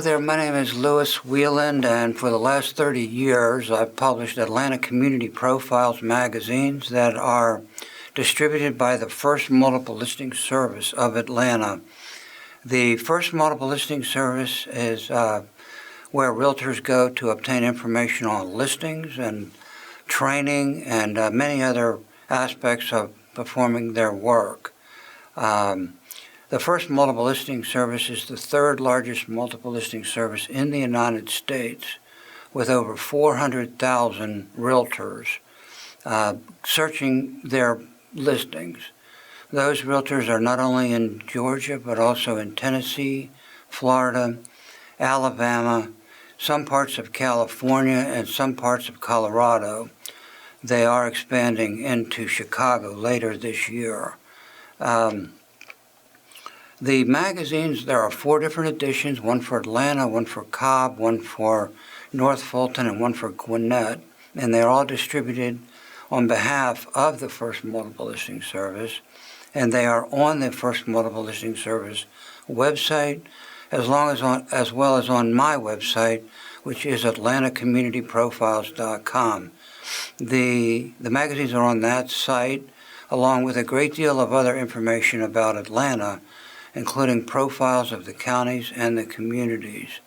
Hello there, my name is Louis Wieland, and for the last 30 years I've published Atlanta Community Profiles magazines that are distributed by the First Multiple Listing Service of Atlanta. The First Multiple Listing Service is where realtors go to obtain information on listings and training and many other aspects of performing their work. The First Multiple Listing Service is the third largest multiple listing service in the United States, with over 400,000 realtors searching their listings. Those realtors are not only in Georgia, but also in Tennessee, Florida, Alabama, some parts of California, and some parts of Colorado. They are expanding into Chicago later this year. The magazines, there are 4 different editions, one for Atlanta, one for Cobb, one for North Fulton, and one for Gwinnett, and they're all distributed on behalf of the First Multiple Listing Service, and they are on the First Multiple Listing Service website, as well as on my website, which is atlantacommunityprofiles.com. The magazines are on that site, along with a great deal of other information about Atlanta, including profiles of the counties and the communities.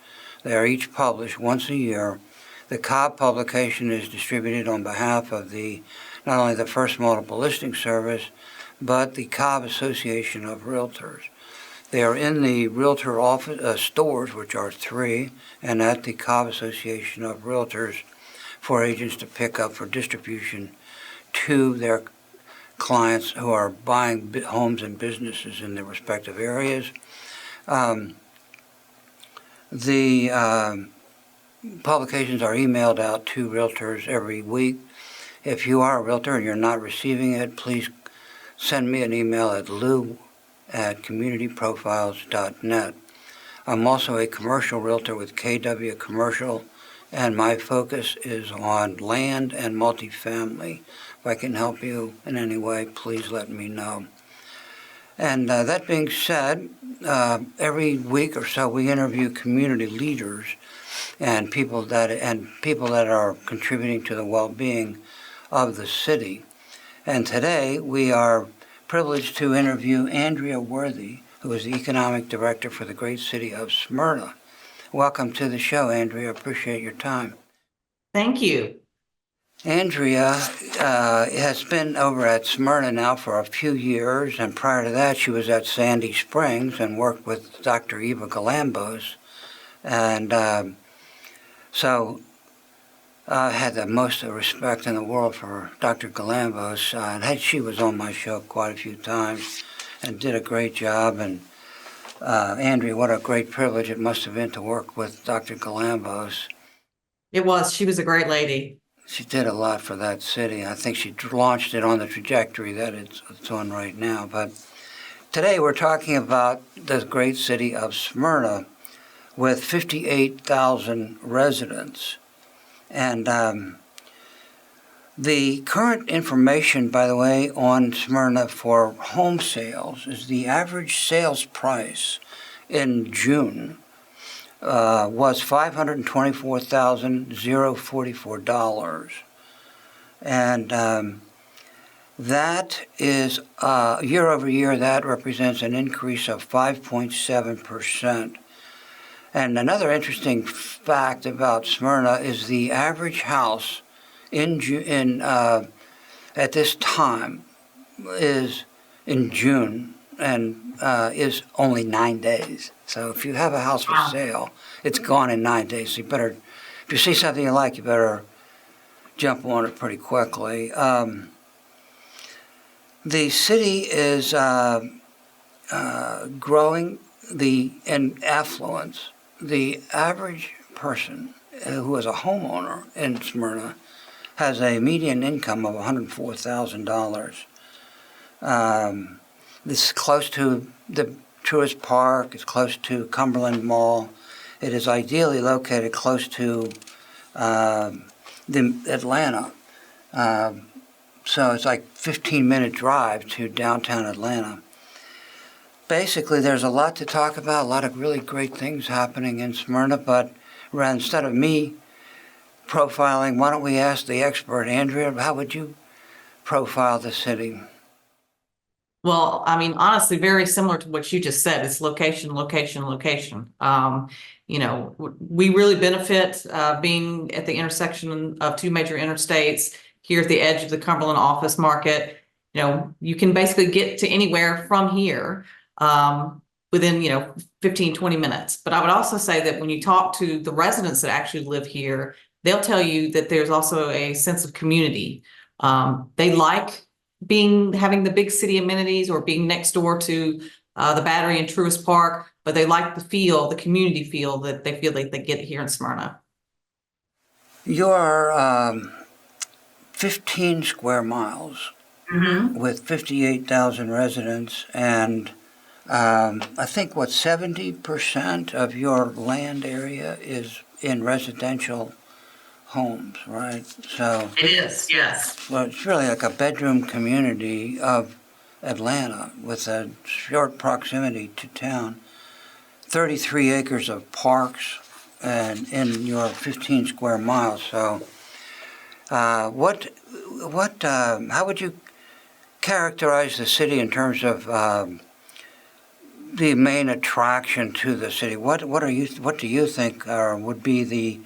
They are each published once a year. The Cobb publication is distributed on behalf of not only the First Multiple Listing Service, but the Cobb Association of Realtors. They are in the realtor office stores, which are 3, and at the Cobb Association of Realtors for agents to pick up for distribution to their clients who are buying homes and businesses in their respective areas. The publications are emailed out to realtors every week. If you are a realtor and you're not receiving it, please send me an email at lou@communityprofiles.net. I'm also a commercial realtor with KW Commercial, and my focus is on land and multifamily. If I can help you in any way, please let me know. And that being said, every week or so we interview community leaders and people that are contributing to the well-being of the city. And today we are privileged to interview Andrea Worthy, who is the Economic Director for the great city of Smyrna. Welcome to the show, Andrea. Appreciate your time. Thank you. Andrea has been over at Smyrna now for a few years, and prior to that she was at Sandy Springs and worked with Dr. Eva Galambos. And so I had the most respect in the world for Dr. Galambos. And she was on my show quite a few times and did a great job. And Andrea, what a great privilege it must have been to work with Dr. Galambos. It was. She was a great lady. She did a lot for that city. I think she launched it on the trajectory that it's on right now. But today we're talking about the great city of Smyrna with 58,000 residents. And the current information, by the way, on Smyrna for home sales is the average sales price in June was $524,044. And that is, year over year, that represents an increase of 5.7%. And another interesting fact about Smyrna is the average house at this time is in June and is only 9 days. So if you have a house for sale, it's gone in 9 days. So you better, if you see something you like, you better jump on it pretty quickly. The city is growing in affluence. The average person who is a homeowner in Smyrna has a median income of $104,000. This is close to the Truist Park. It's close to Cumberland Mall. It is ideally located close to Atlanta. So it's like 15-minute drive to downtown Atlanta. basically, there's a lot to talk about, a lot of really great things happening in Smyrna, but instead of me profiling, why don't we ask the expert, Andrea, how would you profile the city? Well, I mean, honestly, very similar to what you just said. It's location, location, location. We really benefit being at the intersection of two major interstates here at the edge of the Cumberland office market. You can basically get to anywhere from here within, 15, 20 minutes. But I would also say that when you talk to the residents that actually live here, they'll tell you that there's also a sense of community. They like having the big city amenities or being next door to the Battery and Truist Park, but they like the community feel that they feel like they get here in Smyrna. You're 15 square miles with 58,000 residents, and I think 70% of your land area is in residential homes, right? So It is, yes. well, it's really like a bedroom community of Atlanta with a short proximity to town. 33 acres of parks and in your 15 square miles. So how would you characterize the city in terms of the main attraction to the city? What do you think would be the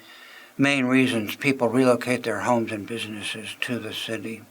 main reasons people relocate their homes and businesses to the city?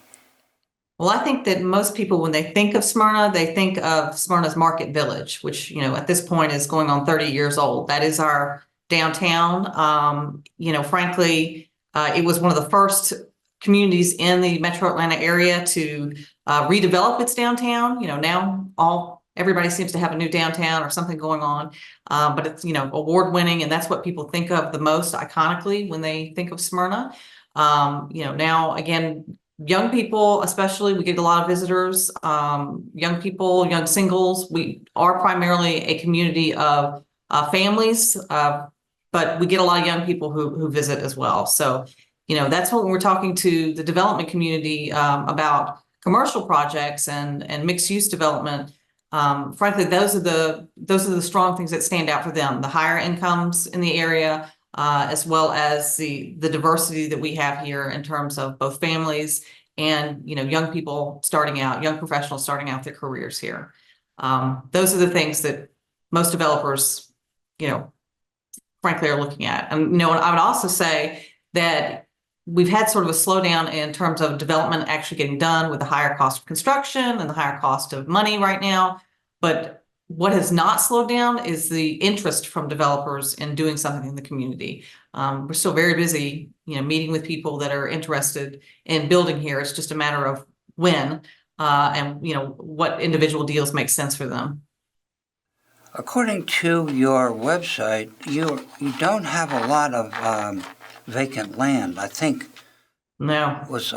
Well, I think that most people, when they think of Smyrna, they think of Smyrna's Market Village, which, at this point is going on 30 years old. That is our downtown. Frankly, it was one of the first communities in the Metro Atlanta area to redevelop its downtown. Now everybody seems to have a new downtown or something going on, but it's, award winning. And that's what people think of the most iconically when they think of Smyrna. Now again, young people, especially, we get a lot of visitors, young people, young singles. We are primarily a community of families, but we get a lot of young people who visit as well. So, that's when we're talking to the development community about commercial projects and mixed use development. Frankly, those are the strong things that stand out for them. The higher incomes in the area, as well as the diversity that we have here in terms of both families and young people starting out, young professionals starting out their careers here. Those are the things that most developers, frankly, are looking at. And I would also say that we've had sort of a slowdown in terms of development actually getting done with the higher cost of construction and the higher cost of money right now. But what has not slowed down is the interest from developers in doing something in the community. We're still very busy, meeting with people that are interested in building here. It's just a matter of when and what individual deals make sense for them. According to your website, you don't have a lot of vacant land. I think No. was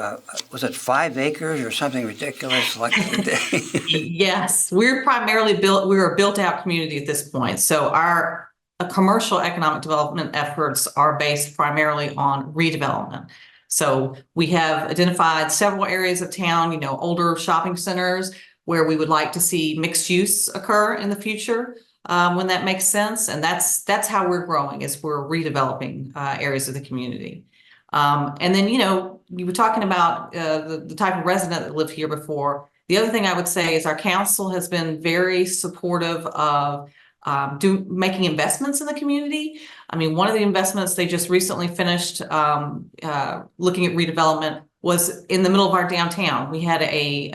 it 5 acres or something ridiculous like that? Yes, we're a built out community at this point. So our commercial economic development efforts are based primarily on redevelopment. So we have identified several areas of town, older shopping centers where we would like to see mixed use occur in the future. When that makes sense. And that's how we're growing, is we're redeveloping areas of the community. And then, you were talking about the type of resident that lived here before. The other thing I would say is our council has been very supportive of making investments in the community. I mean, one of the investments they just recently finished looking at redevelopment was in the middle of our downtown. We had a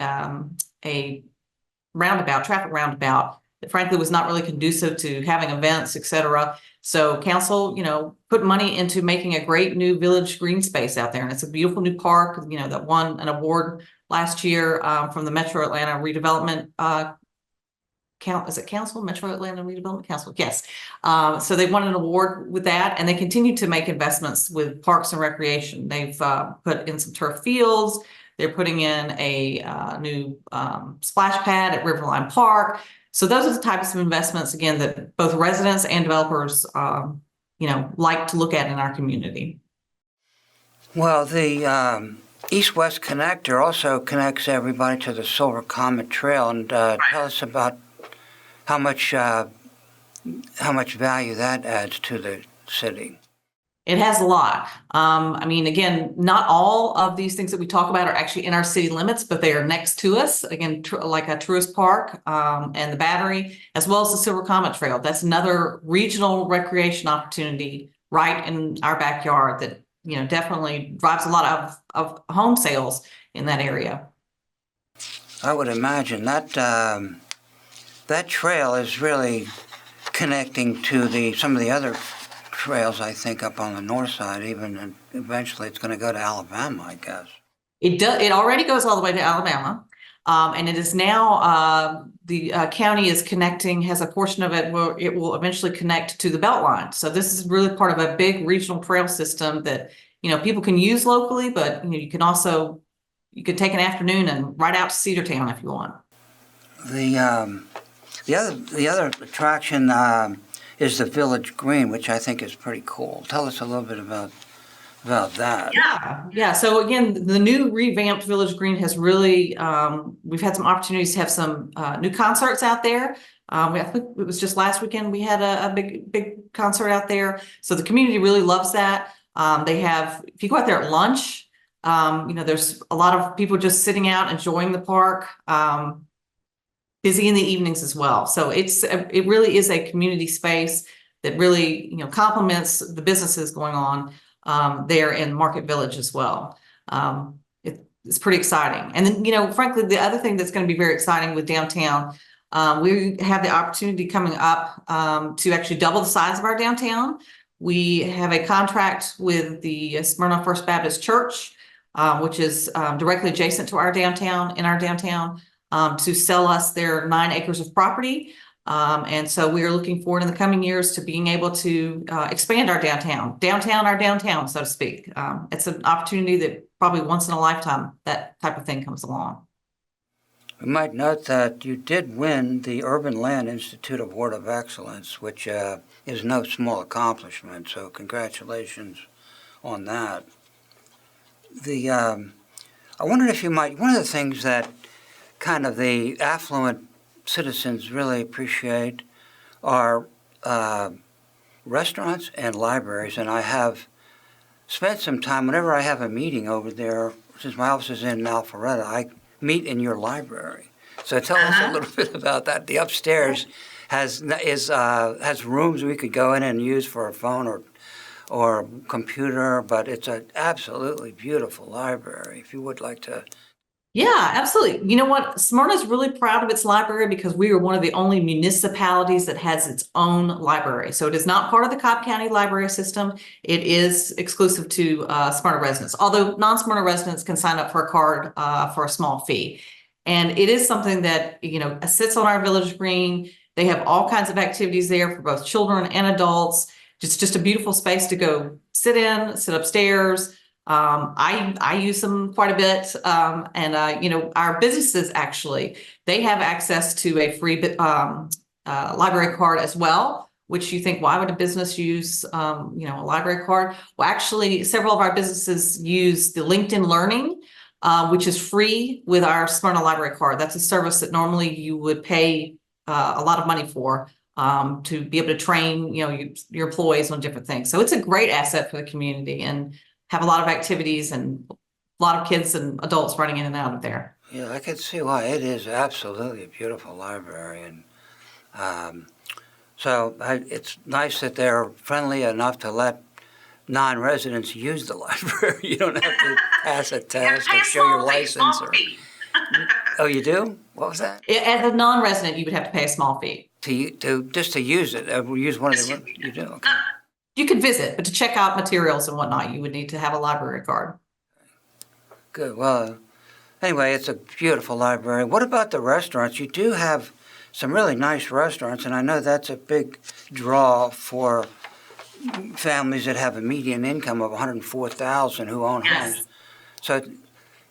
traffic roundabout that frankly was not really conducive to having events, et cetera. So council, put money into making a great new village green space out there. And it's a beautiful new park, that won an award last year from the Metro Atlanta Redevelopment Council? Metro Atlanta Redevelopment Council? Yes. So they won an award with that, and they continue to make investments with parks and recreation. They've put in some turf fields. They're putting in a new splash pad at Riverline Park. So those are the types of investments, again, that both residents and developers, like to look at in our community. Well, the East-West Connector also connects everybody to the Silver Comet Trail. And tell us about how much value that adds to the city. It has a lot. I mean, again, not all of these things that we talk about are actually in our city limits, but they are next to us. Again, like a tourist park, and the Battery, as well as the Silver Comet Trail. That's another regional recreation opportunity right in our backyard that, you know, definitely drives a lot of home sales in that area. I would imagine that that trail is really connecting to some of the other trails, I think, up on the north side, even, and eventually it's going to go to Alabama, I guess. It does. It already goes all the way to Alabama, and it is now the county is connecting, has a portion of it where it will eventually connect to the Beltline. So this is really part of a big regional trail system that, you know, people can use locally, but, you know, you could take an afternoon and ride out to Cedartown if you want. The other attraction is the Village Green, which I think is pretty cool. Tell us a little bit about that. Yeah. So again, the new revamped Village Green has really, we've had some opportunities to have some new concerts out there. I think it was just last weekend we had a big concert out there. So the community really loves that. They have, if you go out there at lunch, you know, there's a lot of people just sitting out enjoying the park. Busy in the evenings as well. So it really is a community space that really, you know, complements the businesses going on there in Market Village as well. It's pretty exciting. And then, you know, frankly, the other thing that's going to be very exciting with downtown, we have the opportunity coming up to actually double the size of our downtown. We have a contract with the Smyrna First Baptist Church, which is directly adjacent to our downtown, to sell us their 9 acres of property. And so we are looking forward in the coming years to being able to expand our downtown, so to speak. It's an opportunity that probably once in a lifetime that type of thing comes along. We might note that you did win the Urban Land Institute Award of Excellence, which is no small accomplishment, so congratulations on that. I wondered if you might, one of the things that kind of the affluent citizens really appreciate are restaurants and libraries, and I have spent some time, whenever I have a meeting over there, since my office is in Alpharetta, I meet in your library. So tell us a little bit about that. The upstairs has rooms we could go in and use for a phone or computer, but it's an absolutely beautiful library, if you would like to. Yeah, absolutely. You know what? Smyrna is really proud of its library because we are one of the only municipalities that has its own library. So it is not part of the Cobb County library system. It is exclusive to Smyrna residents, although non-Smyrna residents can sign up for a card for a small fee. And it is something that, you know, sits on our Village Green. They have all kinds of activities there for both children and adults. Just a beautiful space to go sit upstairs. I use them quite a bit. And you know, our businesses actually, they have access to a free library card as well, which you think, why would a business use, you know, a library card? Well, actually, several of our businesses use the LinkedIn Learning, which is free with our Smyrna library card. That's a service that normally you would pay a lot of money for, to be able to train, you know, your employees on different things. So it's a great asset for the community and have a lot of activities and a lot of kids and adults running in and out of there. Yeah, I can see why. It is absolutely a beautiful library. And it's nice that they're friendly enough to let non-residents use the library. You don't have to pass a test or show your license. Oh, you do? What was that? As a non-resident, you would have to pay a small fee. Just to use it, use one of the rooms. You do? Okay. You could visit, but to check out materials and whatnot, you would need to have a library card. Good. Well, anyway, it's a beautiful library. What about the restaurants? You do have some really nice restaurants, and I know that's a big draw for families that have a median income of $104,000 who own homes. So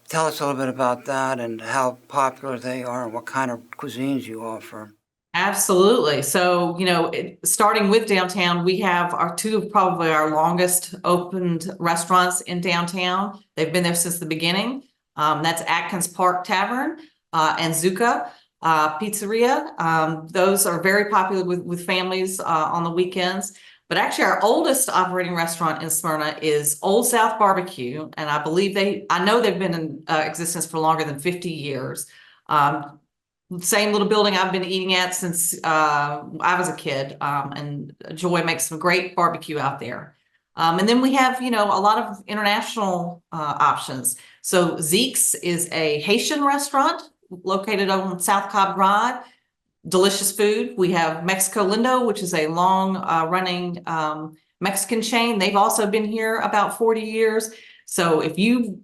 tell us a little bit about that and how popular they are and what kind of cuisines you offer. Absolutely. So, you know, starting with downtown, we have two of probably our longest opened restaurants in downtown. They've been there since the beginning. That's Atkins Park Tavern and Zuka. Pizzeria. Those are very popular with families on the weekends. But actually, our oldest operating restaurant in Smyrna is Old South Barbecue, and I know they've been in existence for longer than 50 years. Same little building I've been eating at since I was a kid, and Joy makes some great barbecue out there. And then we have, a lot of international options. So Zeke's is a Haitian restaurant located on South Cobb Drive. Delicious food. We have Mexico Lindo, which is a long running Mexican chain. They've also been here about 40 years. So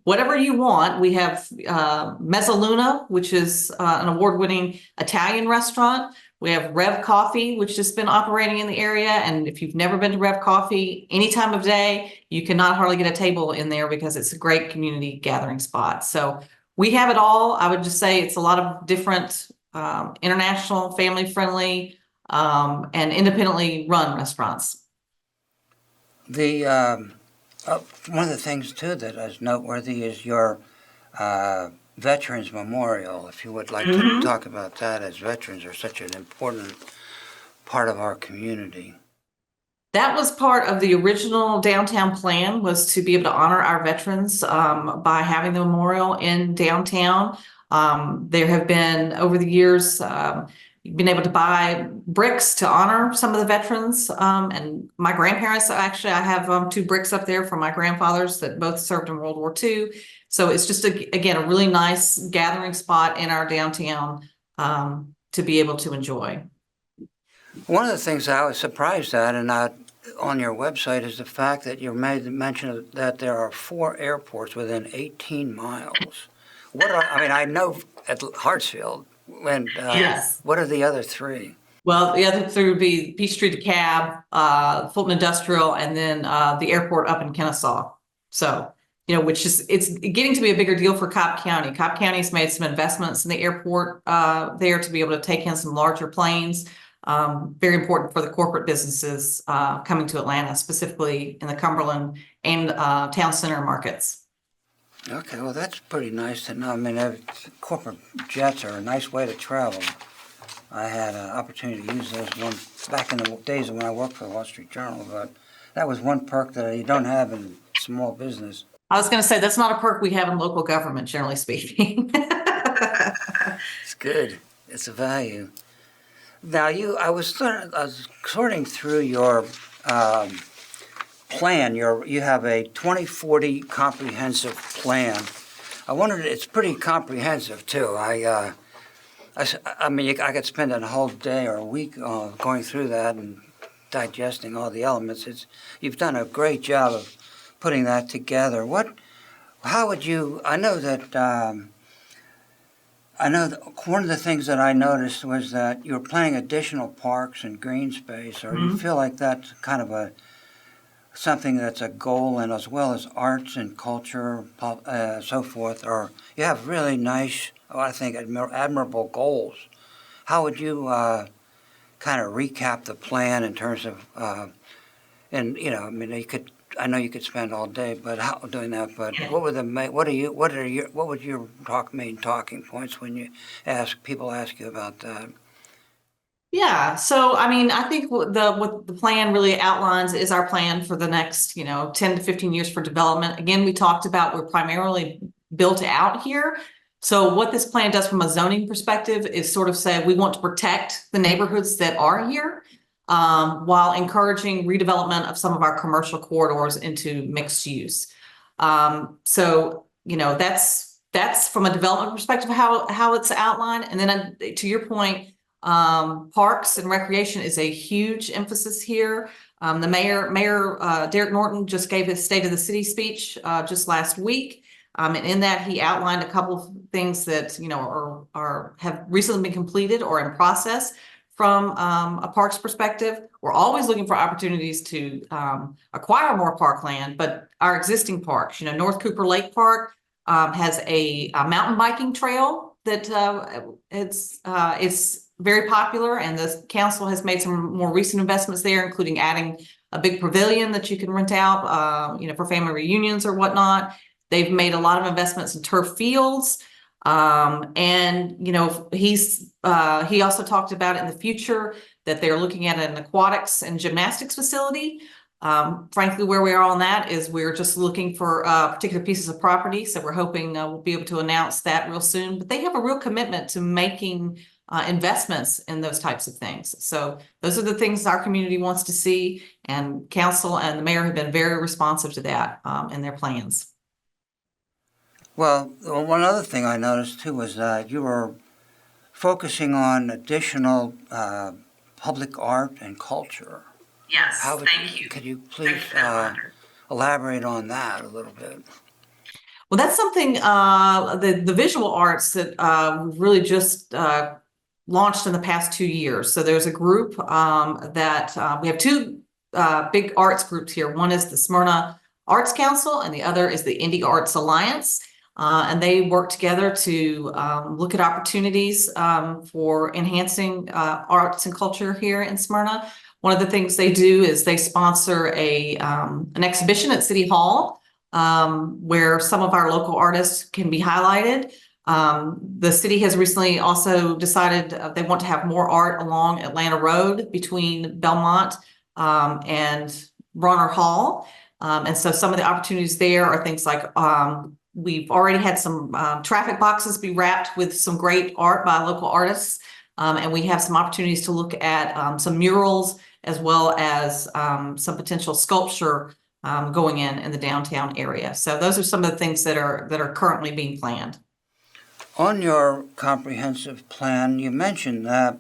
whatever you want, we have Mezzaluna, which is an award-winning Italian restaurant. We have Rev Coffee, which has been operating in the area. And if you've never been to Rev Coffee, any time of day, you cannot hardly get a table in there because it's a great community gathering spot. So we have it all. I would just say it's a lot of different international, family-friendly, and independently run restaurants. One of the things, too, that is noteworthy is your Veterans Memorial. If you would like to talk about that, as veterans are such an important part of our community. That was part of the original downtown plan, was to be able to honor our veterans by having the memorial in downtown. There have been, over the years, been able to buy bricks to honor some of the veterans. And my grandparents, actually, I have 2 bricks up there from my grandfathers that both served in World War II. So it's just, again, a really nice gathering spot in our downtown to be able to enjoy. One of the things I was surprised at, and on your website, is the fact that you made the mention that there are 4 airports within 18 miles. I know at Hartsfield, Yes. What are the other 3? Well, the other 3 would be Peachtree DeKalb, Fulton Industrial, and then the airport up in Kennesaw. So, which is, it's getting to be a bigger deal for Cobb County. Cobb County's made some investments in the airport there to be able to take in some larger planes. Very important for the corporate businesses coming to Atlanta, specifically in the Cumberland and town center markets. Okay, well, that's pretty nice to know. Corporate jets are a nice way to travel. I had an opportunity to use those back in the days when I worked for the Wall Street Journal, but that was one perk that you don't have in small business. I was going to say, that's not a perk we have in local government, generally speaking. It's good. It's a value. Now, I was sorting through your plan. You have a 2040 comprehensive plan. I wondered, it's pretty comprehensive too. I could spend a whole day or a week going through that and digesting all the elements. You've done a great job of putting that together. How would you? I know that one of the things that I noticed was that you're planning additional parks and green space, or you feel like that's kind of something that's a goal, and as well as arts and culture, so forth, or you have really nice, I think, admirable goals. How would you kind of recap the plan in terms of, I know you could spend all day, but doing that. But what would your main talking points when people ask you about that? Yeah, so I think what the plan really outlines is our plan for the next 10 to 15 years for development. Again, we talked about we're primarily built out here. So what this plan does from a zoning perspective is sort of say we want to protect the neighborhoods that are here while encouraging redevelopment of some of our commercial corridors into mixed use. So that's from a development perspective how it's outlined. And then to your point, parks and recreation is a huge emphasis here. The Mayor Derek Norton just gave his State of the City speech just last week. And in that, he outlined a couple of things that have recently been completed or in process from a parks perspective. We're always looking for opportunities to acquire more parkland, but our existing parks, North Cooper Lake Park has a mountain biking trail that it's very popular, and the council has made some more recent investments there, including adding a big pavilion that you can rent out, for family reunions or whatnot. They've made a lot of investments in turf fields. And he also talked about in the future that they're looking at an aquatics and gymnastics facility. Frankly, where we are on that is we're just looking for particular pieces of property. So we're hoping we'll be able to announce that real soon. But they have a real commitment to making investments in those types of things. So those are the things our community wants to see, and council and the mayor have been very responsive to that in their plans. Well, one other thing I noticed too was that you were focusing on additional public art and culture. Yes, Thank you. Could you please elaborate on that a little bit? Well, that's something, the visual arts that we've really just launched in the past 2 years. So there's a group that we have two big arts groups here. One is the Smyrna Arts Council, and the other is the Indie Arts Alliance. And they work together to look at opportunities for enhancing arts and culture here in Smyrna. One of the things they do is they sponsor an exhibition at City Hall where some of our local artists can be highlighted. The city has recently also decided they want to have more art along Atlanta Road between Belmont and Bronner Hall. And so some of the opportunities there are things like we've already had some traffic boxes be wrapped with some great art by local artists. And we have some opportunities to look at some murals as well as some potential sculpture going in the downtown area. So those are some of the things that are currently being planned. On your comprehensive plan, you mentioned that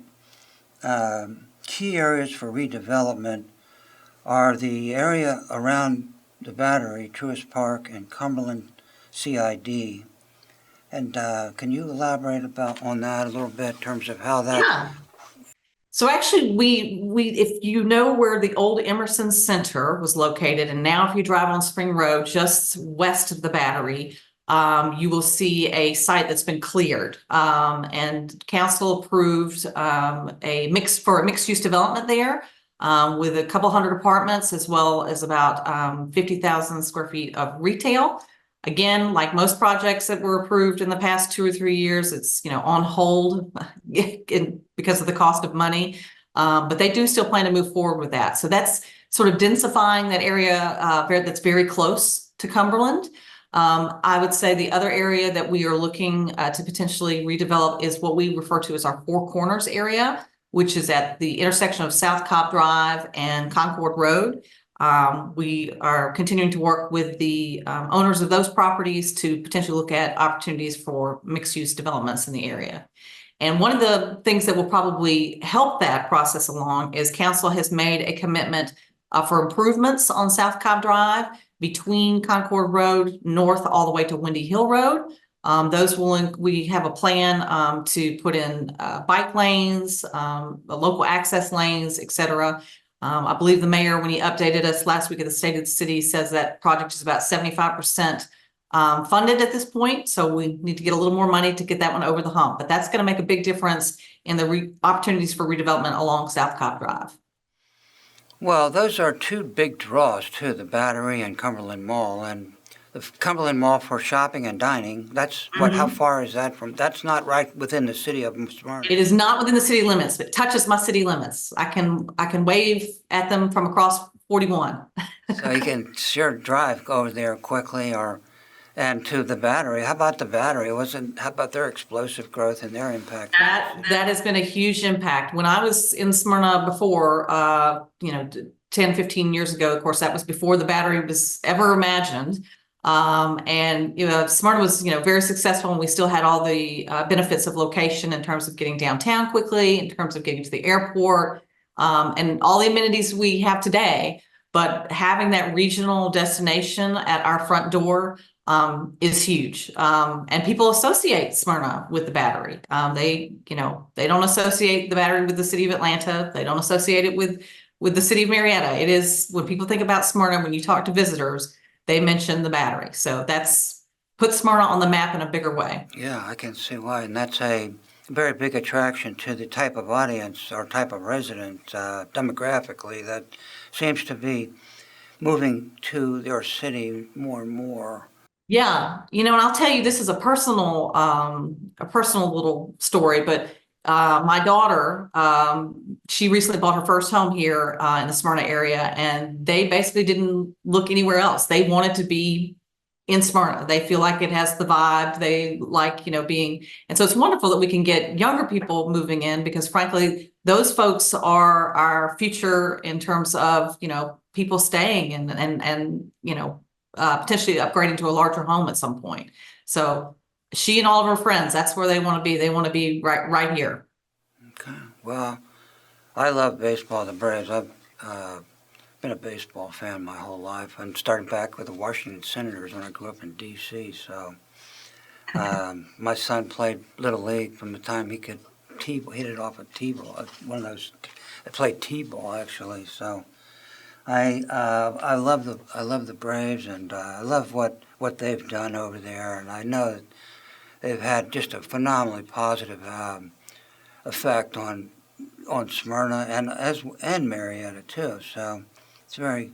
key areas for redevelopment are the area around the Battery, Truist Park, and Cumberland CID. And can you elaborate on that a little bit in terms of how that? Yeah. So actually, we if you know where the old Emerson Center was located, and now if you drive on Spring Road just west of the Battery, you will see a site that's been cleared, and council approved a mixed use development there with a couple hundred apartments as well as about 50,000 square feet of retail. Again, like most projects that were approved in the past 2 or 3 years, it's on hold because of the cost of money. But they do still plan to move forward with that. So that's sort of densifying that area that's very close to Cumberland. I would say the other area that we are looking to potentially redevelop is what we refer to as our Four Corners area, which is at the intersection of South Cobb Drive and Concord Road. We are continuing to work with the owners of those properties to potentially look at opportunities for mixed-use developments in the area. And one of the things that will probably help that process along is council has made a commitment for improvements on South Cobb Drive between Concord Road north all the way to Windy Hill Road. We have a plan to put in bike lanes, local access lanes, et cetera. I believe the mayor, when he updated us last week at the State of the City, says that project is about 75% funded at this point. So we need to get a little more money to get that one over the hump. But that's going to make a big difference in the opportunities for redevelopment along South Cobb Drive. Well, those are two big draws too, the Battery and Cumberland Mall. And the Cumberland Mall for shopping and dining, that's how far is that from? That's not right within the city of Smyrna. It is not within the city limits, but touches my city limits. I can wave at them from across 41. So you can sure go over there quickly and to the Battery. How about the Battery? How about their explosive growth and their impact? That has been a huge impact. When I was in Smyrna before, 10, 15 years ago, of course, that was before the Battery was ever imagined. Smyrna was, very successful, and we still had all the benefits of location in terms of getting downtown quickly, in terms of getting to the airport, and all the amenities we have today. But having that regional destination at our front door is huge. And people associate Smyrna with the Battery. They don't associate the Battery with the city of Atlanta. They don't associate it with the city of Marietta. It is, when people think about Smyrna, when you talk to visitors, they mention the Battery. So that's put Smyrna on the map in a bigger way. Yeah, I can see why. And that's a very big attraction to the type of audience or type of resident demographically that seems to be moving to your city more and more. Yeah, and I'll tell you, this is a personal little story, but my daughter, she recently bought her first home here in the Smyrna area, and they basically didn't look anywhere else. They wanted to be in Smyrna. They feel like it has the vibe. They like, being, and so it's wonderful that we can get younger people moving in because frankly, those folks are our future in terms of, people staying and potentially upgrading to a larger home at some point. So she and all of her friends, that's where they want to be. They want to be right here. Okay. Well, I love baseball, the Braves. I've been a baseball fan my whole life. I'm starting back with the Washington Senators when I grew up in D.C. So my son played Little League from the time he could hit it off a T-ball, one of those that played T-ball actually. So I love the Braves, and I love what they've done over there, and I know that they've had just a phenomenally positive effect on Smyrna and Marietta too. So it's very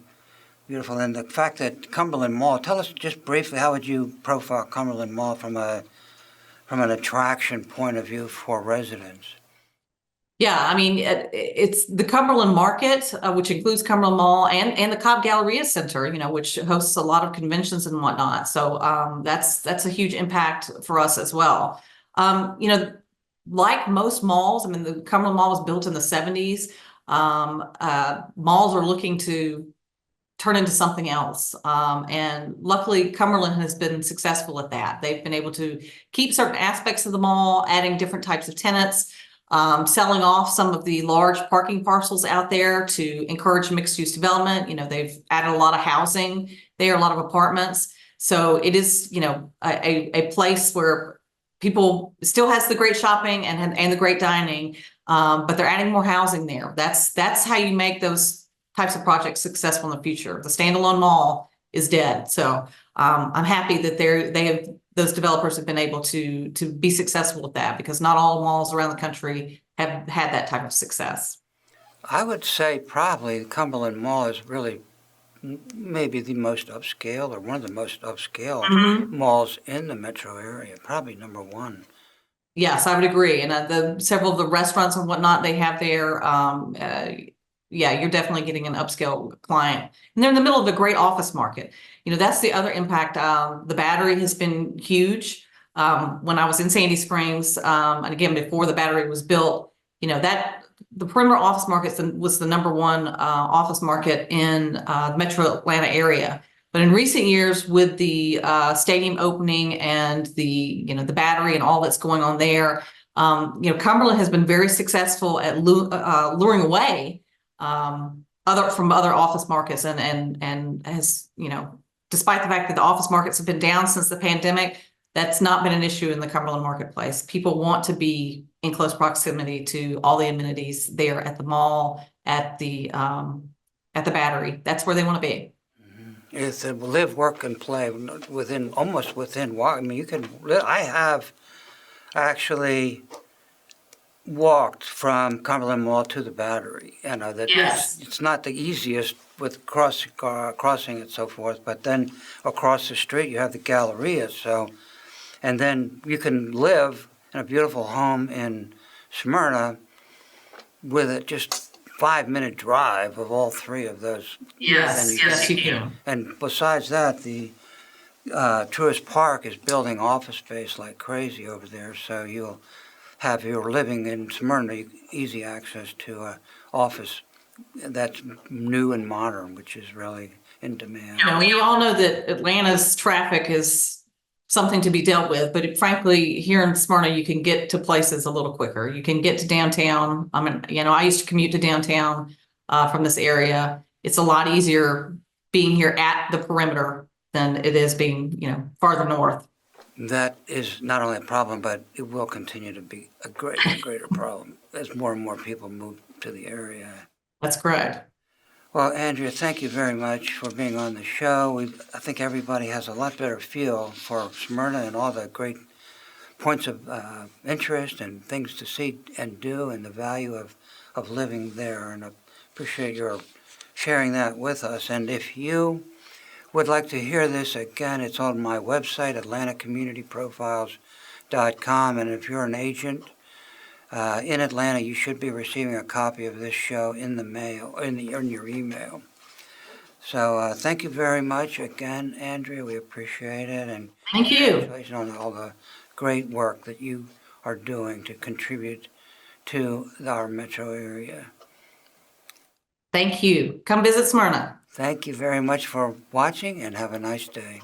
beautiful. And the fact that Cumberland Mall, tell us just briefly, how would you profile Cumberland Mall from an attraction point of view for residents? Yeah, I mean, it's the Cumberland Market, which includes Cumberland Mall and the Cobb Galleria Center, which hosts a lot of conventions and whatnot. So that's a huge impact for us as well. Like most malls, I mean, the Cumberland Mall was built in the 70s. Malls are looking to turn into something else. And luckily, Cumberland has been successful at that. They've been able to keep certain aspects of the mall, adding different types of tenants, selling off some of the large parking parcels out there to encourage mixed use development. They've added a lot of housing there, a lot of apartments. So it is, a place where people still has the great shopping and the great dining, but they're adding more housing there. That's how you make those types of projects successful in the future. The standalone mall is dead. So I'm happy that those developers have been able to be successful with that because not all malls around the country have had that type of success. I would say probably the Cumberland Mall is really maybe the most upscale or one of the most upscale malls in the metro area, probably number one. Yes, I would agree. And the several of the restaurants and whatnot they have there, yeah, you're definitely getting an upscale client. And they're in the middle of a great office market. That's the other impact. The Battery has been huge. When I was in Sandy Springs, and again, before the Battery was built, that the perimeter office market was the number one office market in the metro Atlanta area. But in recent years, with the stadium opening and the Battery and all that's going on there, Cumberland has been very successful at luring away other office markets and has, despite the fact that the office markets have been down since the pandemic, that's not been an issue in the Cumberland marketplace. People want to be in close proximity to all the amenities there at the mall, at the Battery. That's where they want to be. It's a live, work, and play almost within walk. I mean, you can. I have actually walked from Cumberland Mall to the Battery. Yes. It's not the easiest with crossing and so forth, but then across the street you have the Galleria. So, and then you can live in a beautiful home in Smyrna with it just 5-minute drive of all three of those. Yes, you can. And besides that, the Truist Park is building office space like crazy over there, so you'll have your living in Smyrna easy access to an office that's new and modern, which is really in demand. We all know that Atlanta's traffic is something to be dealt with, but frankly, here in Smyrna, you can get to places a little quicker. You can get to downtown. I mean, I used to commute to downtown from this area. It's a lot easier being here at the perimeter than it is being, farther north. That is not only a problem, but it will continue to be a greater problem as more and more people move to the area. That's correct. Well, Andrea, thank you very much for being on the show. I think everybody has a lot better feel for Smyrna and all the great points of interest and things to see and do and the value of living there. And I appreciate your sharing that with us. And if you would like to hear this again, it's on my website, atlantacommunityprofiles.com, and if you're an agent in Atlanta, you should be receiving a copy of this show in the mail, in your email. So thank you very much again, Andrea. We appreciate it, and Thank you. congratulations on all the great work that you are doing to contribute to our metro area. Thank you. Come visit Smyrna. Thank you very much for watching, and have a nice day.